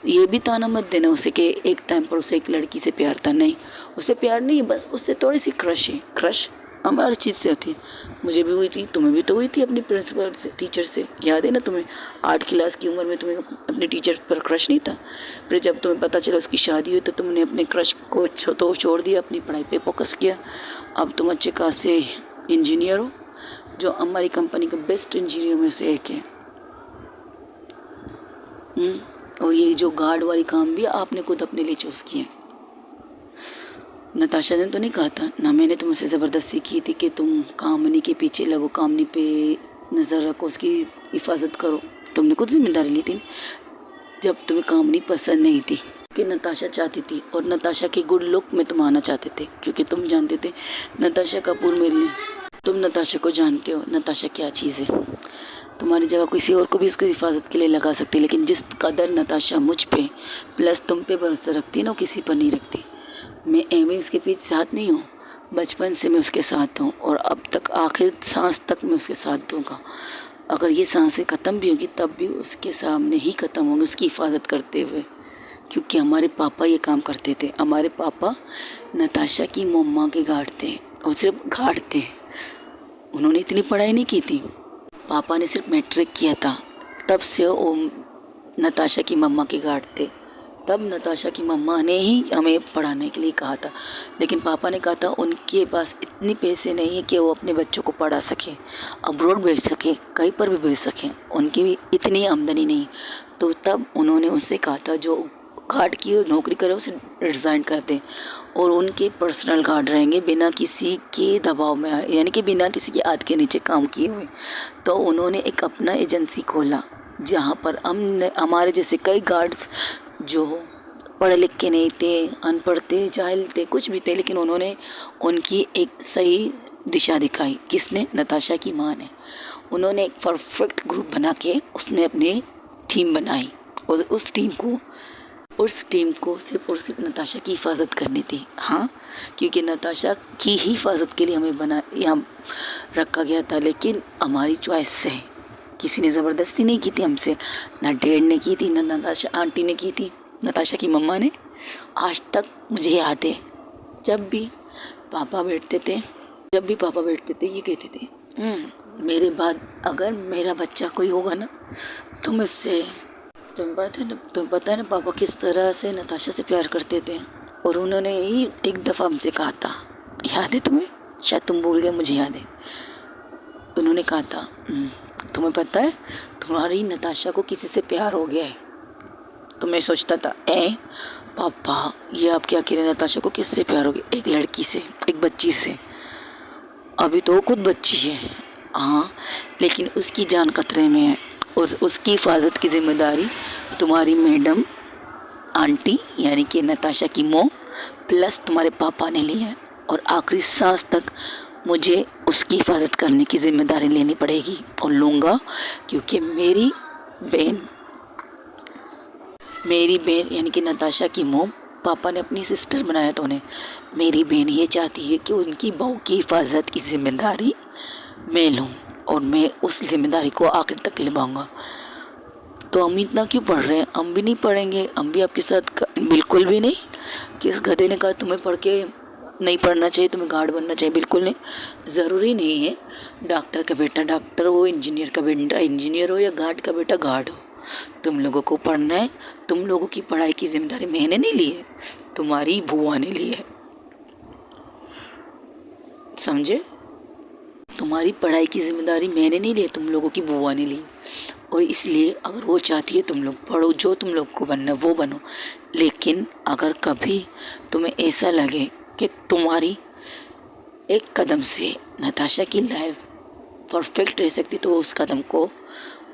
ये भी ताना मत देना उसे कि एक टाइम पर उसे एक लड़की से प्यार था। नहीं, उसे प्यार नहीं, बस उससे थोड़ी सी क्रश है। क्रश हमें हर चीज़ से होती है, मुझे भी हुई थी, तुम्हें भी तो हुई थी अपनी प्रिंसिपल से, टीचर से। याद है ना तुम्हें? 8 क्लास की उम्र में तुम्हें अपने टीचर पर क्रश नहीं था? फिर जब तुम्हें पता चला उसकी शादी हुई तो तुमने अपने क्रश को तो छोड़ दिया, अपनी पढ़ाई पे फोकस किया। अब तुम अच्छे खासे इंजीनियर हो, जो हमारी कंपनी के बेस्ट इंजीनियर में से एक है। और ये जो गार्ड वाली काम भी आपने खुद अपने लिए चूज़ किया। नताशा ने तो नहीं कहा था ना, मैंने तुमसे ज़बरदस्ती की थी कि तुम कामनी के पीछे लगो, कामनी पे नज़र रखो, उसकी हिफाजत करो। तुमने खुद जिम्मेदारी ली थी जब तुम्हें कामनी पसंद नहीं थी, कि नताशा चाहती थी, और नताशा के गुड लुक में तुम आना चाहते थे, क्योंकि तुम जानते थे नताशा कपूर मेरे लिए। तुम नताशा को जानते हो नताशा क्या चीज़ है। तुम्हारी जगह किसी और को भी उसकी हिफाजत के लिए लगा सकती, लेकिन जिस कदर नताशा मुझ पे प्लस तुम पे भरोसा रखती ना, किसी पर नहीं रखती। मैं एम उसके पीछे साथ नहीं हूँ, बचपन से मैं उसके साथ हूँ और अब तक आखिर सांस तक मैं उसके साथ दूँगा। अगर ये सांसें ख़त्म भी होगी तब भी उसके सामने ही ख़त्म होंगी, उसकी हिफाजत करते हुए, क्योंकि हमारे पापा ये काम करते थे। हमारे पापा नताशा की मम्मा के गार्ड थे, और सिर्फ गार्ड थे, उन्होंने इतनी पढ़ाई नहीं की थी। पापा ने सिर्फ मैट्रिक किया था, तब से वो नताशा की मम्मा के गार्ड थे। तब नताशा की मम्मा ने ही हमें पढ़ाने के लिए कहा था, लेकिन पापा ने कहा था उनके पास इतने पैसे नहीं है कि वो अपने बच्चों को पढ़ा सकें, अब्रॉड भेज सकें, कहीं पर भी भेज सकें, उनकी भी इतनी आमदनी नहीं। तो तब उन्होंने उससे कहा था जो गार्ड की नौकरी करे उसे रिज़ाइन कर दें और उनके पर्सनल गार्ड रहेंगे, बिना किसी के दबाव में, यानी कि बिना किसी के हाथ के नीचे काम किए हुए। तो उन्होंने एक अपना एजेंसी खोला जहाँ पर हमारे जैसे कई गार्ड्स जो पढ़े लिख के नहीं थे, अनपढ़ थे, जाहिल थे, कुछ भी थे, लेकिन उन्होंने उनकी एक सही दिशा दिखाई। किसने? नताशा की माँ ने। उन्होंने एक परफेक्ट ग्रुप बना के उसने अपनी टीम बनाई, और उस टीम को सिर्फ और सिर्फ नताशा की हिफाजत करनी थी। हाँ, क्योंकि नताशा की ही हिफाजत के लिए हमें यहाँ रखा गया था, लेकिन हमारी चॉइस से, किसी ने ज़बरदस्ती नहीं की थी हमसे, ना डैड ने की थी, ना नताशा आंटी ने की थी, नताशा की मम्मा ने। आज तक मुझे याद है जब भी पापा बैठते थे ये कहते थे मेरे बाद अगर मेरा बच्चा कोई होगा ना तुम्हें पता है ना पापा किस तरह से नताशा से प्यार करते थे। और उन्होंने ही एक दफ़ा हमसे कहा था, याद है तुम्हें? शायद तुम भूल गए, मुझे याद है। उन्होंने कहा था, तुम्हें पता है तुम्हारी नताशा को किसी से प्यार हो गया है। तो मैं सोचता था, पापा ये आप क्या कह रहे हैं, नताशा को किससे प्यार हो गया? एक लड़की से, एक बच्ची से। अभी तो वो खुद बच्ची है, हाँ, लेकिन उसकी जान खतरे में है और उसकी हिफाजत की जिम्मेदारी तुम्हारी मैडम आंटी यानी कि नताशा की मॉम प्लस तुम्हारे पापा ने ली है। और आखिरी सांस तक मुझे उसकी हिफाजत करने की जिम्मेदारी लेनी पड़ेगी और लूँगा, क्योंकि मेरी बहन यानी कि नताशा की मोम पापा ने अपनी सिस्टर बनाया तो उन्हें मेरी बहन ये चाहती है कि उनकी बहू की हिफाजत की जिम्मेदारी मैं लूँ और मैं उस जिम्मेदारी को आखिर तक निभाऊंगा। तो हम इतना क्यों पढ़ रहे हैं? हम भी नहीं पढ़ेंगे, हम भी आपके साथ बिल्कुल भी नहीं। किस गधे ने कहा तुम्हें पढ़ के नहीं पढ़ना चाहिए, तुम्हें गार्ड बनना चाहिए? बिल्कुल नहीं, ज़रूरी नहीं है डॉक्टर का बेटा डॉक्टर हो, इंजीनियर का बेटा इंजीनियर हो या गार्ड का बेटा गार्ड हो। तुम लोगों को पढ़ना है। तुम लोगों की पढ़ाई की जिम्मेदारी मैंने नहीं ली है, तुम्हारी बुआ ने ली है, समझे? तुम्हारी पढ़ाई की जिम्मेदारी मैंने नहीं ली, तुम लोगों की बुआ ने ली। और इसलिए अगर वो चाहती है तुम लोग पढ़ो, जो तुम लोग को बनना वो बनो। लेकिन अगर कभी तुम्हें ऐसा लगे कि तुम्हारी एक कदम से नताशा की लाइफ परफेक्ट रह सकती, तो उस कदम को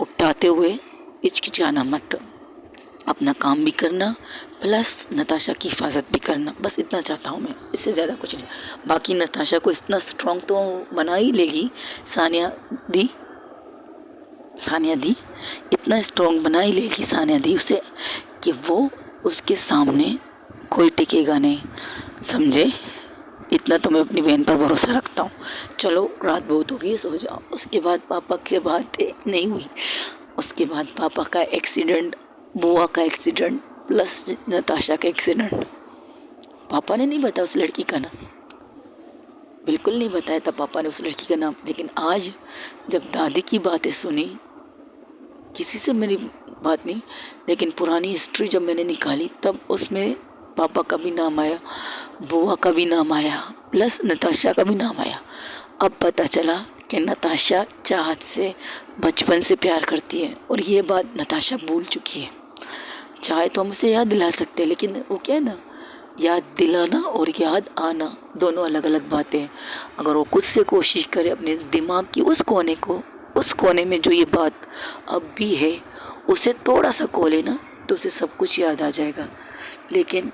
उठाते हुए हिचकिचाना मत। अपना काम भी करना प्लस नताशा की हिफाजत भी करना, बस इतना चाहता हूँ मैं, इससे ज़्यादा कुछ नहीं। बाकी नताशा को इतना स्ट्रॉन्ग तो बना ही लेगी सानिया दी इतना स्ट्रॉन्ग बना ही लेगी सानिया दी उसे कि वो उसके सामने कोई टिकेगा नहीं, समझे? इतना तो मैं अपनी बहन पर भरोसा रखता हूँ। चलो रात बहुत हो गई, सो जाओ। उसके बाद पापा की बात नहीं हुई। उसके बाद पापा का एक्सीडेंट, बुआ का एक्सीडेंट प्लस नताशा का एक्सीडेंट। पापा ने नहीं बताया उस लड़की का नाम, बिल्कुल नहीं बताया था पापा ने उस लड़की का नाम। लेकिन आज जब दादी की बातें सुनी, किसी से मेरी बात नहीं, लेकिन पुरानी हिस्ट्री जब मैंने निकाली तब उसमें पापा का भी नाम आया, बुआ का भी नाम आया प्लस नताशा का भी नाम आया। अब पता चला कि नताशा चाहत से बचपन से प्यार करती है और ये बात नताशा भूल चुकी है। चाहे तो हम उसे याद दिला सकते हैं, लेकिन वो क्या है ना, याद दिलाना और याद आना दोनों अलग अलग बातें हैं। अगर वो खुद से कोशिश करे अपने दिमाग की उस कोने में जो ये बात अब भी है उसे थोड़ा सा खोले ना, तो उसे सब कुछ याद आ जाएगा। लेकिन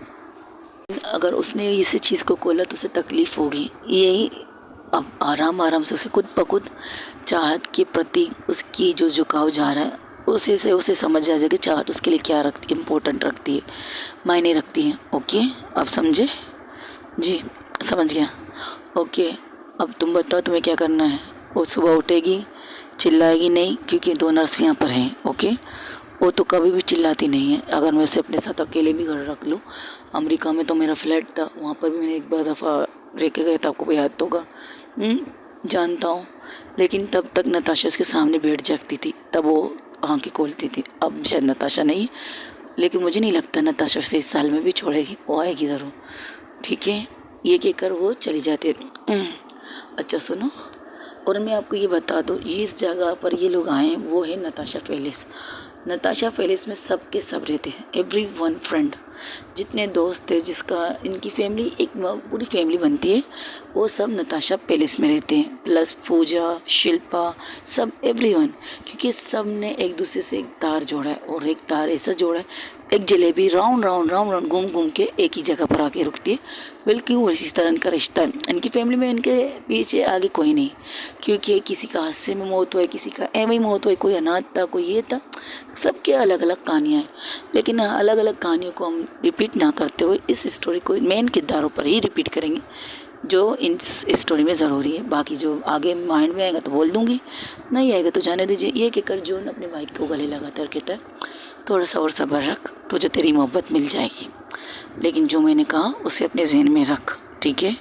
अगर उसने इसी चीज़ को खोला तो उसे तकलीफ़ होगी। यही अब आराम से उसे खुद ब खुद चाहत के प्रति उसकी जो झुकाव जा रहा है उसे समझ आ जाएगा कि चाहत उसके लिए क्या रखती है, इम्पोर्टेंट रखती है, मायने रखती है। ओके, आप समझे? जी समझ गया। ओके, अब तुम बताओ तुम्हें क्या करना है। वो सुबह उठेगी, चिल्लाएगी नहीं, क्योंकि 2 नर्स यहाँ पर हैं। ओके, वो तो कभी भी चिल्लाती नहीं है। अगर मैं उसे अपने साथ अकेले भी घर रख लूँ, अमेरिका में तो मेरा फ्लैट था, वहाँ पर भी मैंने एक बार दफ़ा रह के गया था, आपको याद होगा, जानता हूँ। लेकिन तब तक नताशा उसके सामने बैठ जाती थी, तब वो आँखें खोलती थी। अब शायद नताशा नहीं, लेकिन मुझे नहीं लगता नताशा उसे इस साल में भी छोड़ेगी, वो आएगी ज़रूर। ठीक है, ये कहकर वो चली जाती है। अच्छा सुनो, और मैं आपको ये बता दूँ, जिस जगह पर ये लोग आए हैं वो है नताशा पैलेस। नताशा पैलेस में सब के सब रहते हैं, एवरी वन फ्रेंड, जितने दोस्त थे, जिसका इनकी फैमिली एक पूरी फैमिली बनती है, वो सब नताशा पैलेस में रहते हैं। प्लस पूजा, शिल्पा, सब एवरीवन, क्योंकि सब ने एक दूसरे से एक तार जोड़ा है। और एक तार ऐसा जोड़ा है, एक जलेबी राउंड राउंड घूम के एक ही जगह पर आके रुकती है। बिल्कुल इसी तरह इनका रिश्ता है। इनकी फैमिली में इनके पीछे आगे कोई नहीं, क्योंकि किसी का हादसे में मौत हुआ है, किसी का एवं ही मौत हुआ है, कोई अनाथ था, कोई ये था, सबके अलग अलग कहानियाँ हैं। लेकिन अलग अलग कहानियों को हम रिपीट ना करते हुए इस स्टोरी को मेन किरदारों पर ही रिपीट करेंगे, जो इस स्टोरी में ज़रूरी है। बाकी जो आगे माइंड में आएगा तो बोल दूँगी, नहीं आएगा तो जाने दीजिए। ये कहकर जॉन अपने भाई को गले लगाता है, कहता है थोड़ा सा और सब्र रख, तुझे तेरी मोहब्बत मिल जाएगी, लेकिन जो मैंने कहा उसे अपने जहन में रख, ठीक है?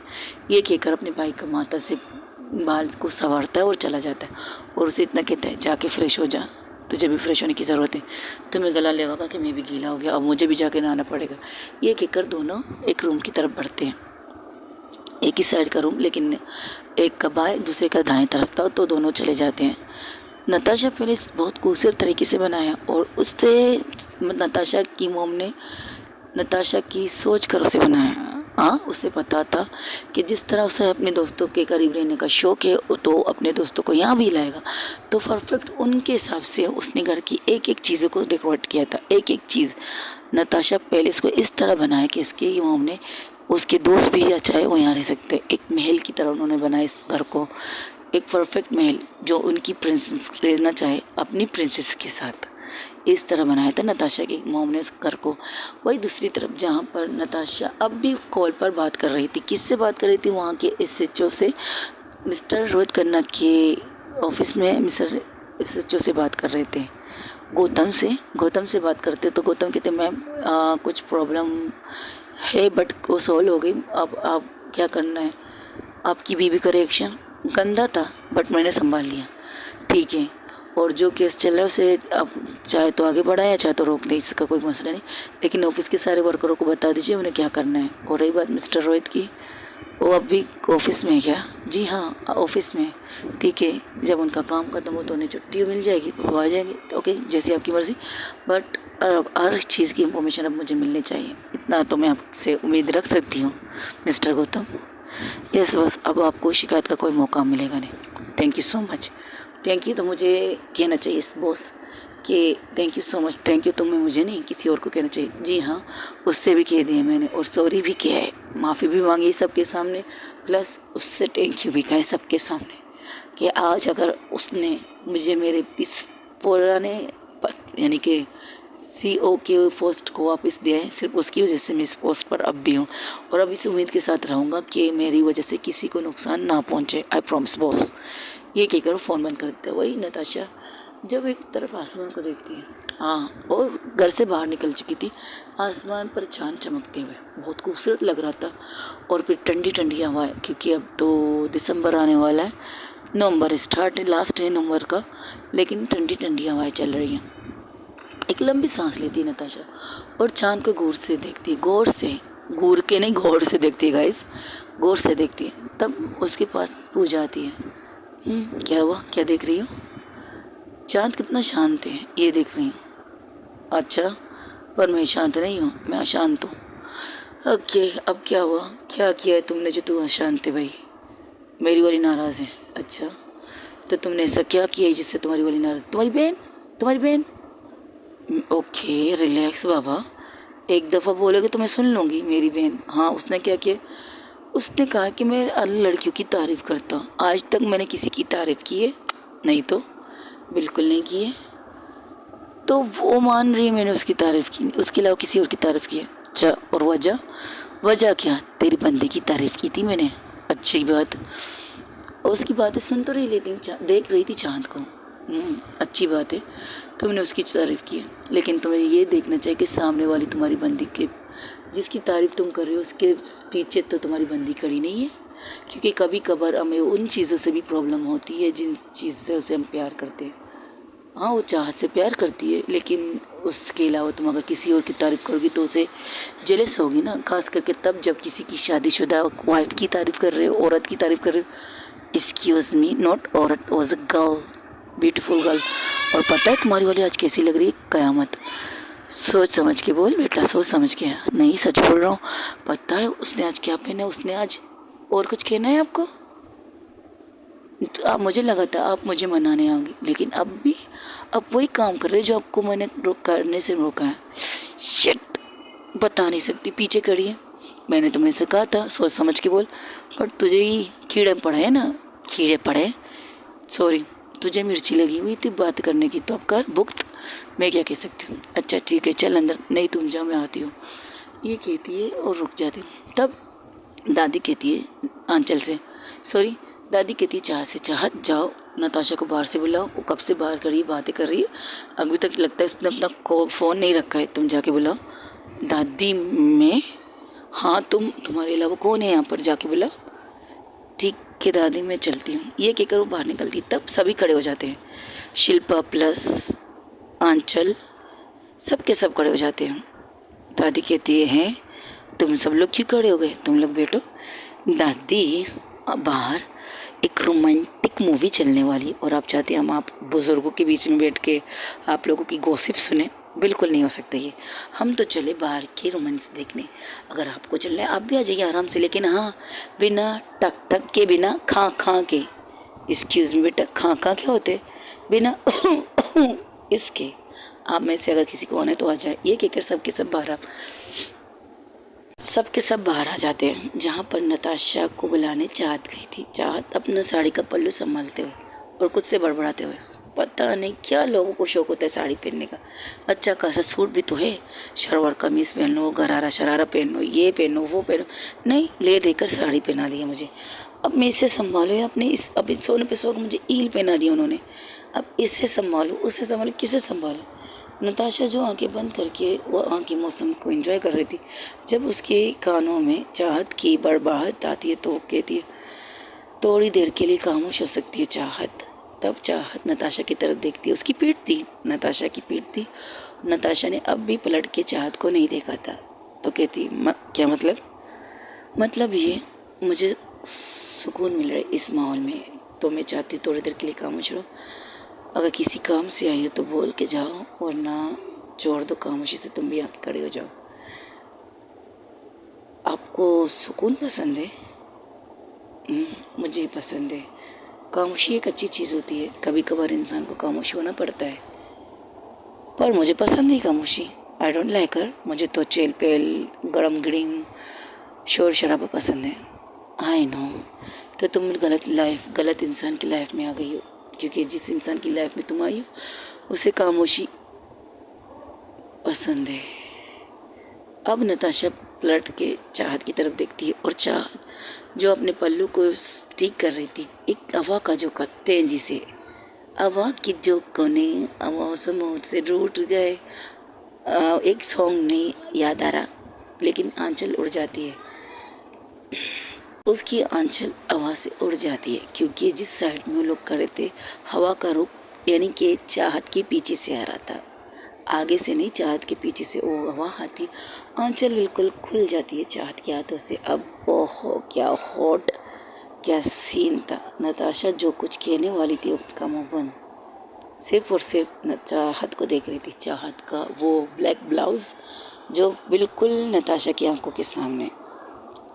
ये कहकर अपने भाई का माथा से बाल को संवारता है और चला जाता है। और उसे इतना कहता है जाके फ्रेश हो जा, तुझे भी फ्रेश होने की ज़रूरत है। तुम्हें गला लगेगा कि मैं भी गीला हो गया, अब मुझे भी जाके नहाना पड़ेगा। ये कहकर दोनों एक रूम की तरफ बढ़ते हैं। एक ही साइड का रूम, लेकिन एक का बाएं दूसरे का दाएं तरफ था, तो दोनों चले जाते हैं। नताशा पेलेस बहुत खूबसूरत तरीके से बनाया और उससे नताशा की मोम ने नताशा की सोच कर उसे बनाया। हाँ, उसे पता था कि जिस तरह उसे अपने दोस्तों के करीब रहने का शौक़ है, तो अपने दोस्तों को यहाँ भी लाएगा। तो परफेक्ट उनके हिसाब से उसने घर की एक एक चीज़ों को डेकोरेट किया था। एक एक चीज़ नताशा पैलेस को इस तरह बनाया कि उसके मोम ने उसके दोस्त भी या चाहे वो यहाँ रह सकते। एक महल की तरह उन्होंने बनाया इस घर को, एक परफेक्ट महल जो उनकी प्रिंसेस रहना चाहे अपनी प्रिंसेस के साथ, इस तरह बनाया था नताशा की मॉम ने उस घर को। वही दूसरी तरफ जहाँ पर नताशा अब भी कॉल पर बात कर रही थी, किससे बात कर रही थी, वहाँ के SHO से, मिस्टर रोहित खन्ना के ऑफिस में मिस्टर SHO से बात कर रहे थे, गौतम से बात करते। तो गौतम कहते मैम कुछ प्रॉब्लम है बट वो सॉल्व हो गई, अब आप क्या करना है। आपकी बीवी का रिएक्शन गंदा था बट मैंने संभाल लिया, ठीक है, और जो केस चल रहा है उसे आप चाहे तो आगे बढ़ाएं या चाहे तो रोक दें, इसका कोई मसला नहीं, लेकिन ऑफिस के सारे वर्करों को बता दीजिए उन्हें क्या करना है। और रही बात मिस्टर रोहित की, वो अब भी ऑफिस में है क्या? जी हाँ, ऑफिस में, ठीक है, जब उनका काम खत्म हो तो उन्हें छुट्टी मिल जाएगी, वो आ जाएंगे, ओके, जैसी आपकी मर्ज़ी, बट हर चीज़ की इंफॉर्मेशन अब मुझे मिलनी चाहिए, इतना तो मैं आपसे उम्मीद रख सकती हूँ मिस्टर गौतम। यस बस, अब आपको शिकायत का कोई मौका मिलेगा नहीं। Thank you so much. Thank you तो मुझे कहना चाहिए इस बॉस कि thank you so much. Thank you तुम्हें मुझे नहीं, किसी और को कहना चाहिए। जी हाँ, उससे भी कह दिया मैंने और सॉरी भी किया है, माफ़ी भी मांगी सबके सामने, प्लस उससे थैंक यू भी कहा है सबके सामने कि आज अगर उसने मुझे मेरे इस पुराने यानी कि CO के पोस्ट को वापस दिया है, सिर्फ उसकी वजह से मैं इस पोस्ट पर अब भी हूँ और अब इस उम्मीद के साथ रहूँगा कि मेरी वजह से किसी को नुकसान ना पहुँचे। I promise boss. ये कहकर फ़ोन बंद कर देता है। वही नताशा जब एक तरफ आसमान को देखती है, हाँ, और घर से बाहर निकल चुकी थी, आसमान पर चाँद चमकते हुए बहुत खूबसूरत लग रहा था। और फिर ठंडी ठंडी हवाएं, क्योंकि अब तो दिसंबर आने वाला है, नवंबर स्टार्ट है, लास्ट है नवंबर का, लेकिन ठंडी ठंडी हवाएं चल रही हैं। एक लंबी सांस लेती है नताशा और चाँद को गौर से देखती है, गौर से देखती है गाइस, गौर से देखती है। तब उसके पास पूजा आती है। क्या हुआ, क्या देख रही हो? चाँद कितना शांत है, ये देख रही हूँ। अच्छा, पर मैं शांत नहीं हूँ, मैं अशांत हूँ। ओके, अब क्या हुआ, क्या किया है तुमने जो तू अशांत है? भाई मेरी वाली नाराज़ है। अच्छा, तो तुमने ऐसा क्या किया है जिससे तुम्हारी वाली नाराज़? तुम्हारी बहन? ओके, रिलैक्स बाबा, एक दफ़ा बोलोगे तो मैं सुन लूँगी। मेरी बहन? हाँ, उसने क्या किया? उसने कहा कि मैं अन्य लड़कियों की तारीफ़ करता हूँ। आज तक मैंने किसी की तारीफ़ की है? नहीं तो, बिल्कुल नहीं की है। तो वो मान रही है मैंने उसकी तारीफ़ की, उसके अलावा किसी और की तारीफ़ की है। अच्छा, और वजह क्या? तेरी बंदे की तारीफ़ की थी मैंने। अच्छी बात। उसकी बातें सुन तो रही, लेकिन देख रही थी चाँद को। अच्छी बात है, तुमने उसकी तारीफ़ की है, लेकिन तुम्हें ये देखना चाहिए कि सामने वाली तुम्हारी बंदी के जिसकी तारीफ़ तुम कर रहे हो उसके पीछे तो तुम्हारी बंदी खड़ी नहीं है। क्योंकि कभी कभार हमें उन चीज़ों से भी प्रॉब्लम होती है जिन चीज़ से उसे हम प्यार करते हैं। हाँ, वो चाहत से प्यार करती है, लेकिन उसके अलावा तुम अगर किसी और की तारीफ़ करोगी तो उसे जेलस होगी ना, खास करके तब जब किसी की शादीशुदा वाइफ की तारीफ़ कर रहे हो, औरत की तारीफ़ कर रहे हो। एक्सक्यूज़ मी, नॉट औरत, was a girl, beautiful girl. और पता है तुम्हारी वाली आज कैसी लग रही है? कयामत। सोच समझ के बोल बेटा, सोच समझ के। नहीं, सच बोल रहा हूँ। पता है उसने आज क्या पहना? उसने आज और कुछ कहना है आपको? तो आप, मुझे लगा था आप मुझे मनाने आओगे, लेकिन अब वही काम कर रहे हैं जो आपको मैंने करने से रोका है। शिट, बता नहीं सकती, पीछे खड़ी है। मैंने तुम्हें से कहा था सोच समझ के बोल, पर तुझे ही कीड़े पड़े ना, कीड़े पड़े, सॉरी, तुझे मिर्ची लगी हुई थी बात करने की, तो अब कर भुगत। मैं क्या कह सकती हूँ? अच्छा ठीक है, चल अंदर। नहीं, तुम जाओ, मैं आती हूँ, ये कहती है और रुक जाती। तब दादी कहती है आंचल से, सॉरी, दादी कहती है चाह से, चाहत जाओ नताशा को बाहर से बुलाओ, वो कब से बाहर खड़ी बातें कर रही है, अभी तक लगता है उसने अपना फ़ोन नहीं रखा है, तुम जाके बुलाओ। दादी मैं? हाँ, तुम्हारे अलावा कौन है यहाँ पर, जाके बुलाओ। ठीक है दादी, मैं चलती हूँ। ये कहकर वो बाहर निकलती। तब सभी खड़े हो जाते हैं, शिल्पा प्लस आंचल, सब के सब खड़े हो जाते हैं। दादी कहती है तुम सब लोग क्यों खड़े हो गए, तुम लोग बैठो। दादी बाहर एक रोमांटिक मूवी चलने वाली और आप चाहते हैं हम आप बुज़ुर्गों के बीच में बैठ के आप लोगों की गॉसिप सुने, बिल्कुल नहीं हो सकता ये। हम तो चले बाहर के रोमांस देखने, अगर आपको चलना है आप भी आ जाइए आराम से, लेकिन हाँ बिना टक टक के, बिना खां खां के। एक्सक्यूज़ मी बेटा, खां खां क्या होते, बिना इसके। आप में से अगर किसी को आना है तो आ जाए। ये कहकर सबके सब बाहर आ जाते हैं, जहाँ पर नताशा को बुलाने चाहत गई थी। चाहत अपना साड़ी का पल्लू संभालते हुए और खुद से बड़बड़ाते हुए, पता नहीं क्या लोगों को शौक होता है साड़ी पहनने का, अच्छा खासा सूट भी तो है, शलवार कमीज़ पहन लो, गरारा शरारा पहन लो, ये पहनो वो पहनो, नहीं ले देकर साड़ी पहना दी है मुझे। अब मैं इसे संभालो या अपने इस अभी सोने पे सो मुझे ईल पहना दी उन्होंने, अब इससे संभालो उससे संभालो, किसे संभालो। नताशा जो आंखें बंद करके वो आंखें मौसम को एंजॉय कर रही थी, जब उसके कानों में चाहत की बड़बड़ाहट आती है तो वो कहती है थोड़ी देर के लिए खामोश हो सकती है चाहत। तब चाहत नताशा की तरफ देखती है, उसकी पीठ थी, नताशा की पीठ थी। नताशा ने अब भी पलट के चाहत को नहीं देखा था, तो कहती क्या मतलब ये मुझे सुकून मिल रहा है इस माहौल में, तो मैं चाहती थोड़ी देर के लिए खामोश रहो। अगर किसी काम से आई हो तो बोल के जाओ, वरना छोड़ दो, खामोशी से तुम भी आके खड़े हो जाओ। आपको सुकून पसंद है? मुझे पसंद है। खामोशी एक अच्छी चीज़ होती है, कभी कभार इंसान को खामोश होना पड़ता है, पर मुझे पसंद नहीं खामोशी। आई डोंट लाइक हर। मुझे तो चेल पेल, गड़म गिड़िम, शोर शराबा पसंद है। I know. तो तुम गलत इंसान की लाइफ में आ गई हो, क्योंकि जिस इंसान की लाइफ में तुम आई हो उसे खामोशी पसंद है। अब नताशा पलट के चाहत की तरफ देखती है और चाहत जो अपने पल्लू को ठीक कर रही थी, एक हवा का झोंका तेजी से, हवा की झोंकों ने मौसम से रूठ गए। एक सॉन्ग नहीं याद आ रहा, लेकिन आंचल उड़ जाती है, उसकी आंचल हवा से उड़ जाती है, क्योंकि जिस साइड में वो लोग खड़े थे हवा का रुख यानी कि चाहत के पीछे से आ रहा था, आगे से नहीं, चाहत के पीछे से वो हवा आती, आंचल बिल्कुल खुल जाती है चाहत के हाथों से। अब ओहो क्या हॉट, क्या सीन था। नताशा जो कुछ कहने वाली थी उसका मुंह बंद, सिर्फ और सिर्फ चाहत को देख रही थी। चाहत का वो ब्लैक ब्लाउज जो बिल्कुल नताशा की आंखों के सामने,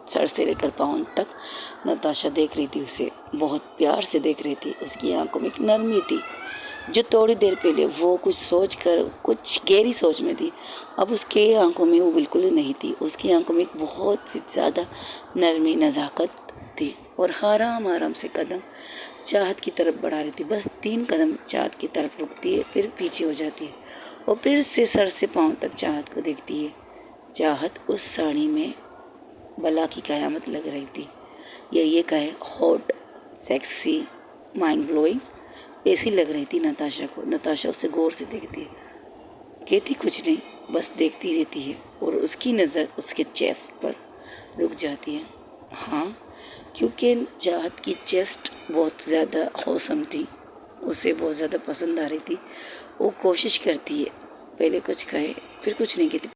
सर से लेकर पाँव तक नताशा देख रही थी, उसे बहुत प्यार से देख रही थी। उसकी आंखों में एक नरमी थी जो थोड़ी देर पहले वो कुछ सोच कर कुछ गहरी सोच में थी, अब उसके आंखों में वो बिल्कुल नहीं थी। उसकी आंखों में एक बहुत सी ज़्यादा नरमी, नज़ाकत थी, और आराम आराम से कदम चाहत की तरफ बढ़ा रही थी। बस 3 कदम चाहत की तरफ रुकती है, फिर पीछे हो जाती है और फिर से सर से पाँव तक चाहत को देखती है। चाहत उस साड़ी में बला की क़यामत लग रही थी, या ये कहे हॉट, सेक्सी, माइंड ब्लोइंग ऐसी लग रही थी नताशा को। नताशा उसे गौर से देखती है, कहती कुछ नहीं, बस देखती रहती है, और उसकी नज़र उसके चेस्ट पर रुक जाती है। हाँ, क्योंकि चाहत की चेस्ट बहुत ज़्यादा हौसम थी, उसे बहुत ज़्यादा पसंद आ रही थी। वो कोशिश करती है पहले कुछ कहे फिर कुछ नहीं कहती,